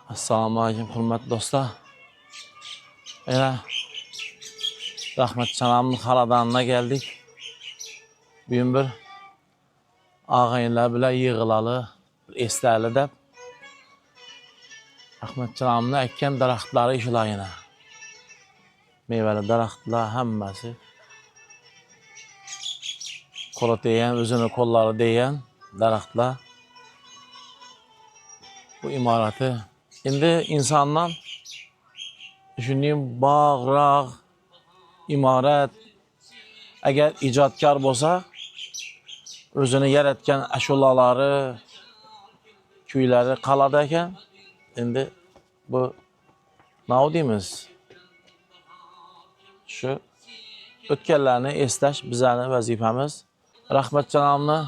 Assalomu alaykum hurmatli do'stlar. Yana Rahmatjonamning xonadoniga keldik. Bugün bir ağaylar bilan yig'ilali, eslayli deb Rahmatjonamning ekkan daraxtlari shular yana. Mevali daraxtlar hammasi qo'li degan, o'zini qo'llari degan daraxtlar. Bu imarati endi insondan shunday bog'roq imorat agar ijodkor bo'lsa, o'zini yaratgan ashulalari, kuylari qoladi ekan. Endi bu nima deymiz? Shu o'tganlarni eslash bizning vazifamiz. Rahmatjonamni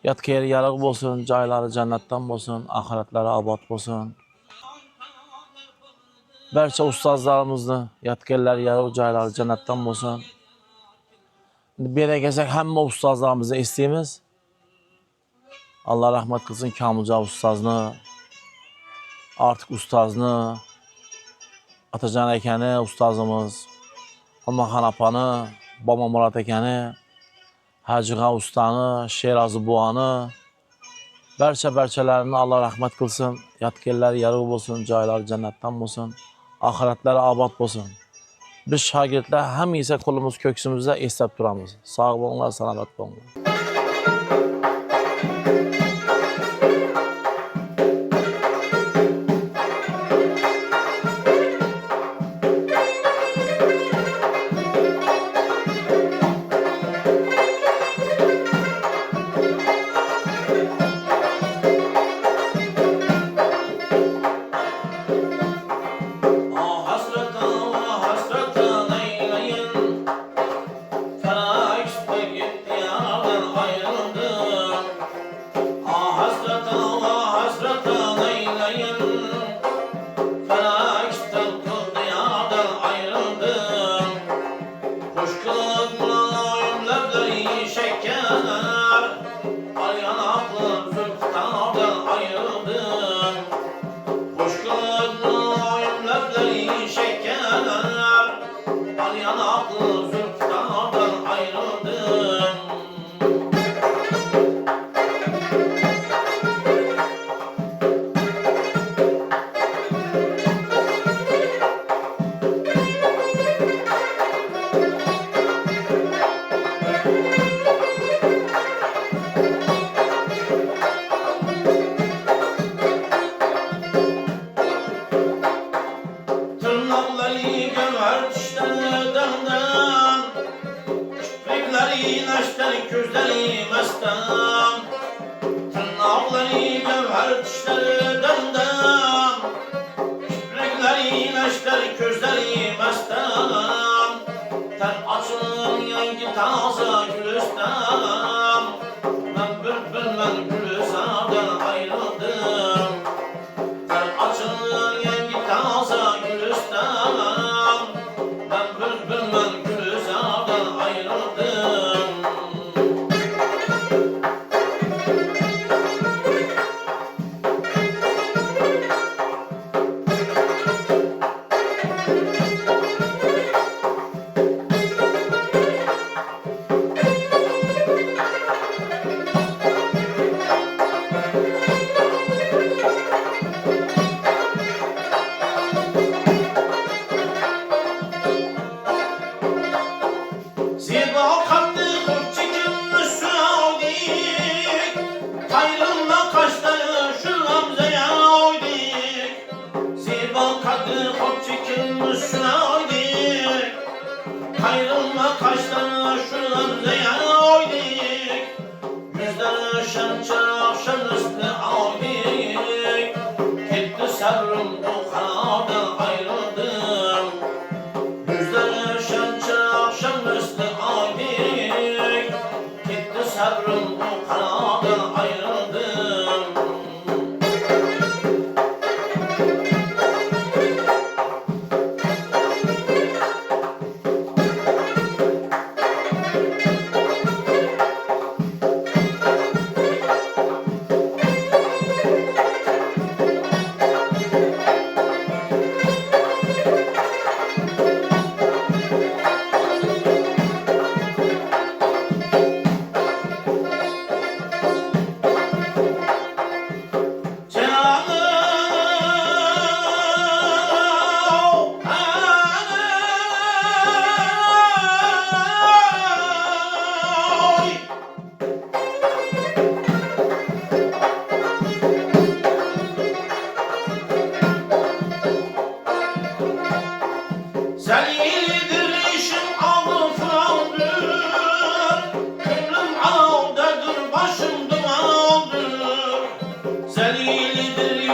yotgan yeri yorug' bo'lsin, joylari jannatdan bo'lsin, oxiratlari obod bo'lsin. Barcha ustozlarimizni yotganlari yorug' joylari jannatdan bo'lsin. Bu yerga kelsak hamma ustozlarimizni eslaymiz. Allah rahmat qilsin Kamiljon ustozni, Ortiq ustozni, Atajon akani ustozimiz, Almaxon opani, Bomomurod akani, Hajig'an ustani, Sherozi buvani, barchalarini Allah rahmat qilsin, yotganlari yorug' bo'lsin, joylari jannatdan bo'lsin, oxiratlari obod bo'lsin. Biz shogirdlar hammasi qo'limiz ko'ksimizda eslab turamiz. Sog' bo'linglar, salomat bo'linglar.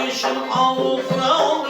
işim ağır